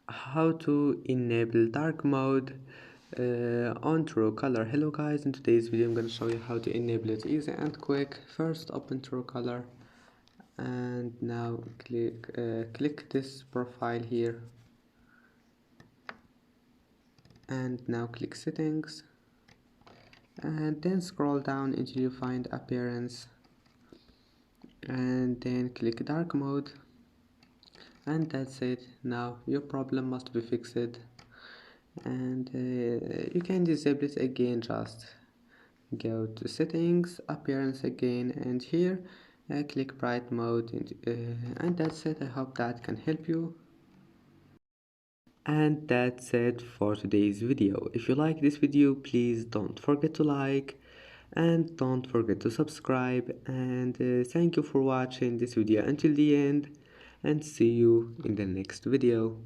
how to enable dark mode on Truecaller. Hello guys, in today's video I'm going to show you how to enable it easy and quick. First open Truecaller and now click this profile here and now click settings and then scroll down until you find appearance and then click dark mode, and that's it. Now your problem must be fixed, and you can disable it again. Just go to settings, appearance again, and here click bright mode, and that's it. I hope that can help you. And that's it for today's video. If you like this video, please don't forget to like and don't forget to subscribe, and thank you for watching this video until the end, and see you in the next video.